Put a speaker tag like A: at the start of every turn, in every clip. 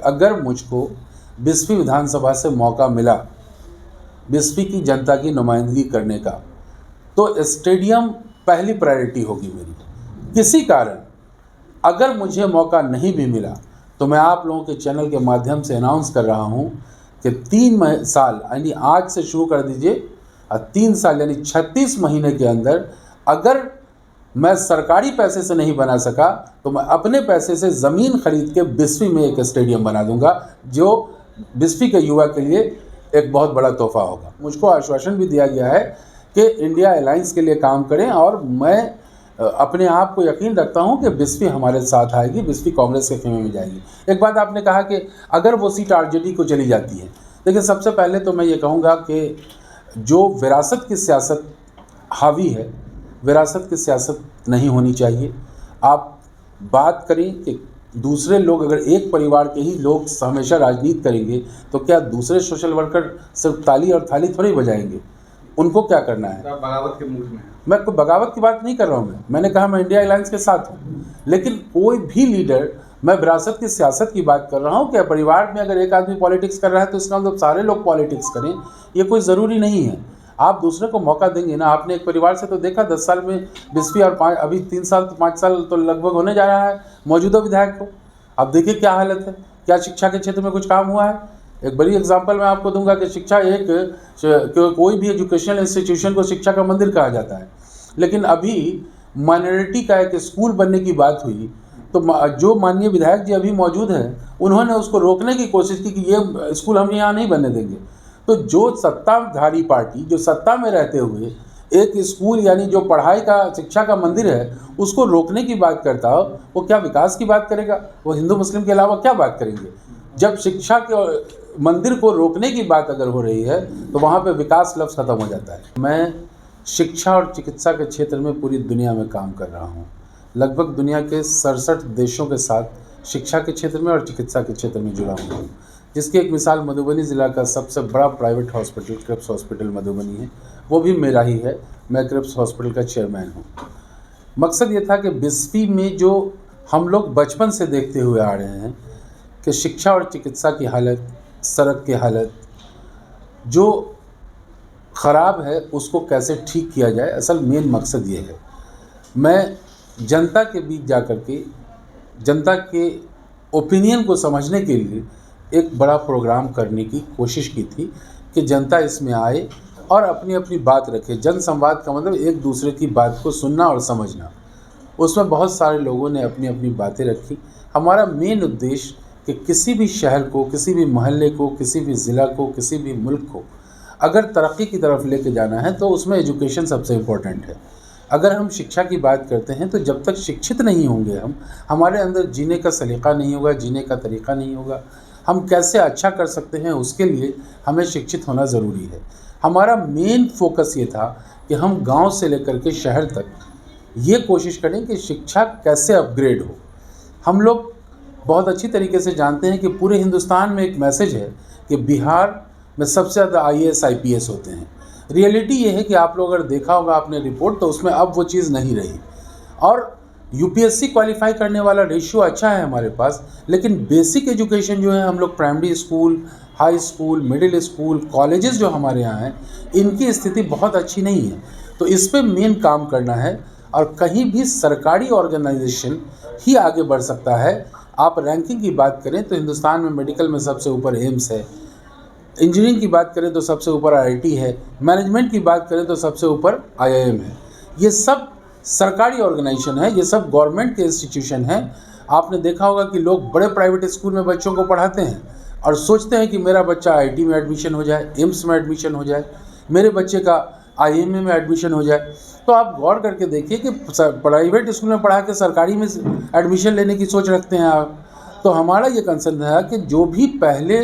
A: अगर मुझको बिस्फी विधानसभा से मौका मिला बिस्फी की जनता की नुमाइंदगी करने का, तो स्टेडियम पहली प्रायोरिटी होगी मेरी। किसी कारण अगर मुझे मौका नहीं भी मिला तो मैं आप लोगों के चैनल के माध्यम से अनाउंस कर रहा हूं कि 3 साल यानी आज से शुरू कर दीजिए, 3 साल यानी 36 महीने के अंदर अगर मैं सरकारी पैसे से नहीं बना सका तो मैं अपने पैसे से ज़मीन खरीद के बिस्फी में एक स्टेडियम बना दूंगा, जो बिस्फी के युवा के लिए एक बहुत बड़ा तोहफा होगा। मुझको आश्वासन भी दिया गया है कि इंडिया अलायंस के लिए काम करें, और मैं अपने आप को यकीन रखता हूं कि बिस्फी हमारे साथ आएगी, बिस्फी कांग्रेस के खेमे में जाएगी। एक बात आपने कहा कि अगर वो सीट आरजेडी को चली जाती है, देखिए सबसे पहले तो मैं ये कहूँगा कि जो विरासत की सियासत हावी है, विरासत की सियासत नहीं होनी चाहिए। आप बात करें कि दूसरे लोग, अगर एक परिवार के ही लोग हमेशा राजनीति करेंगे तो क्या दूसरे सोशल वर्कर सिर्फ ताली और थाली थोड़ी बजाएंगे? उनको क्या करना है?
B: बगावत के मूड में है।
A: मैं कोई बगावत की बात नहीं कर रहा हूँ। मैंने कहा मैं इंडिया अलायंस के साथ हूँ, लेकिन कोई भी लीडर, मैं विरासत की सियासत की बात कर रहा हूँ कि परिवार में अगर एक आदमी पॉलिटिक्स कर रहा है तो इसका मतलब सारे लोग पॉलिटिक्स करें, ये कोई ज़रूरी नहीं है। आप दूसरे को मौका देंगे ना। आपने एक परिवार से तो देखा 10 साल में बिस्फी, और अभी 3 साल तो 5 साल तो लगभग होने जा रहा है मौजूदा विधायक को। अब देखिए क्या हालत है, क्या शिक्षा के क्षेत्र में कुछ काम हुआ है? एक बड़ी एग्जांपल मैं आपको दूंगा कि शिक्षा कोई भी एजुकेशनल इंस्टीट्यूशन को शिक्षा का मंदिर कहा जाता है, लेकिन अभी माइनॉरिटी का एक स्कूल बनने की बात हुई तो जो माननीय विधायक जी अभी मौजूद हैं उन्होंने उसको रोकने की कोशिश की कि ये स्कूल हम यहाँ नहीं बनने देंगे। तो जो सत्ताधारी पार्टी, जो सत्ता में रहते हुए एक स्कूल यानी जो पढ़ाई का, शिक्षा का मंदिर है, उसको रोकने की बात करता हो, वो क्या विकास की बात करेगा? वो हिंदू मुस्लिम के अलावा क्या बात करेंगे? जब शिक्षा के मंदिर को रोकने की बात अगर हो रही है तो वहाँ पे विकास लफ्ज़ ख़त्म हो जाता है। मैं शिक्षा और चिकित्सा के क्षेत्र में पूरी दुनिया में काम कर रहा हूँ। लगभग दुनिया के 67 देशों के साथ शिक्षा के क्षेत्र में और चिकित्सा के क्षेत्र में जुड़ा हुआ हूँ, जिसकी एक मिसाल मधुबनी ज़िला का सबसे बड़ा प्राइवेट हॉस्पिटल क्रिप्स हॉस्पिटल मधुबनी है, वो भी मेरा ही है। मैं क्रिप्स हॉस्पिटल का चेयरमैन हूँ। मकसद ये था कि बिस्फी में जो हम लोग बचपन से देखते हुए आ रहे हैं कि शिक्षा और चिकित्सा की हालत, सड़क की हालत जो ख़राब है, उसको कैसे ठीक किया जाए, असल मेन मकसद ये है। मैं जनता के बीच जा कर के जनता के ओपिनियन को समझने के लिए एक बड़ा प्रोग्राम करने की कोशिश की थी कि जनता इसमें आए और अपनी अपनी बात रखे। जन संवाद का मतलब एक दूसरे की बात को सुनना और समझना। उसमें बहुत सारे लोगों ने अपनी अपनी बातें रखी। हमारा मेन उद्देश्य कि किसी भी शहर को, किसी भी मोहल्ले को, किसी भी ज़िला को, किसी भी मुल्क को अगर तरक्की की तरफ लेके जाना है तो उसमें एजुकेशन सबसे इम्पोर्टेंट है। अगर हम शिक्षा की बात करते हैं तो जब तक शिक्षित नहीं होंगे हमारे अंदर जीने का सलीका नहीं होगा, जीने का तरीक़ा नहीं होगा। हम कैसे अच्छा कर सकते हैं उसके लिए हमें शिक्षित होना ज़रूरी है। हमारा मेन फोकस ये था कि हम गांव से लेकर के शहर तक ये कोशिश करें कि शिक्षा कैसे अपग्रेड हो। हम लोग बहुत अच्छी तरीके से जानते हैं कि पूरे हिंदुस्तान में एक मैसेज है कि बिहार में सबसे ज़्यादा IAS IPS होते हैं। रियलिटी ये है कि आप लोग अगर देखा होगा आपने रिपोर्ट, तो उसमें अब वो चीज़ नहीं रही। और UPSC क्वालिफाई करने वाला रेशियो अच्छा है हमारे पास, लेकिन बेसिक एजुकेशन जो है, हम लोग primary school, high school, middle school, colleges जो हमारे यहाँ हैं, इनकी स्थिति बहुत अच्छी नहीं है। तो इस पे मेन काम करना है। और कहीं भी सरकारी ऑर्गेनाइजेशन ही आगे बढ़ सकता है। आप रैंकिंग की बात करें तो हिंदुस्तान में मेडिकल में सबसे ऊपर एम्स है, इंजीनियरिंग की बात करें तो सबसे ऊपर IIT है, मैनेजमेंट की बात करें तो सबसे ऊपर IIM है। ये सब सरकारी ऑर्गेनाइजेशन है, ये सब गवर्नमेंट के इंस्टीट्यूशन हैं। आपने देखा होगा कि लोग बड़े प्राइवेट स्कूल में बच्चों को पढ़ाते हैं और सोचते हैं कि मेरा बच्चा IIT में एडमिशन हो जाए, एम्स में एडमिशन हो जाए, मेरे बच्चे का IIM में एडमिशन हो जाए। तो आप गौर करके देखिए कि प्राइवेट स्कूल में पढ़ा के सरकारी में एडमिशन लेने की सोच रखते हैं आप। तो हमारा ये कंसर्न है कि जो भी पहले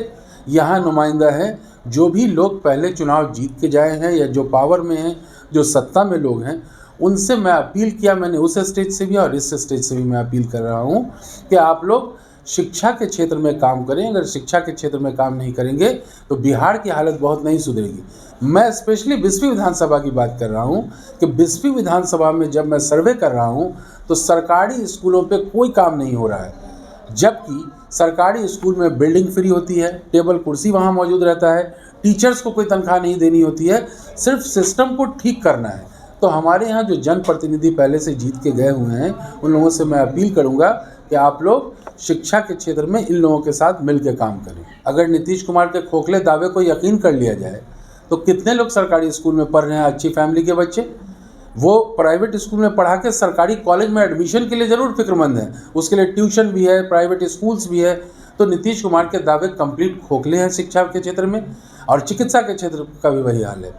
A: यहाँ नुमाइंदा है, जो भी लोग पहले चुनाव जीत के जाए हैं या जो पावर में हैं, जो सत्ता में लोग हैं, उनसे मैं अपील किया। मैंने उस स्टेज से भी और इस स्टेज से भी मैं अपील कर रहा हूँ कि आप लोग शिक्षा के क्षेत्र में काम करें। अगर शिक्षा के क्षेत्र में काम नहीं करेंगे तो बिहार की हालत बहुत नहीं सुधरेगी। मैं स्पेशली बिस्फी विधानसभा की बात कर रहा हूँ कि बिस्फी विधानसभा में जब मैं सर्वे कर रहा हूँ तो सरकारी स्कूलों पे कोई काम नहीं हो रहा है। जबकि सरकारी स्कूल में बिल्डिंग फ्री होती है, टेबल कुर्सी वहाँ मौजूद रहता है, टीचर्स को कोई तनख्वाह नहीं देनी होती है, सिर्फ सिस्टम को ठीक करना है। तो हमारे यहाँ जो जनप्रतिनिधि पहले से जीत के गए हुए हैं, उन लोगों से मैं अपील करूँगा कि आप लोग शिक्षा के क्षेत्र में इन लोगों के साथ मिल के काम करें। अगर नीतीश कुमार के खोखले दावे को यकीन कर लिया जाए तो कितने लोग सरकारी स्कूल में पढ़ रहे हैं, अच्छी फैमिली के बच्चे, वो प्राइवेट स्कूल में पढ़ा के सरकारी कॉलेज में एडमिशन के लिए ज़रूर फिक्रमंद हैं, उसके लिए ट्यूशन भी है, प्राइवेट स्कूल्स भी है। तो नीतीश कुमार के दावे कंप्लीट खोखले हैं शिक्षा के क्षेत्र में, और चिकित्सा के क्षेत्र का भी वही हाल है।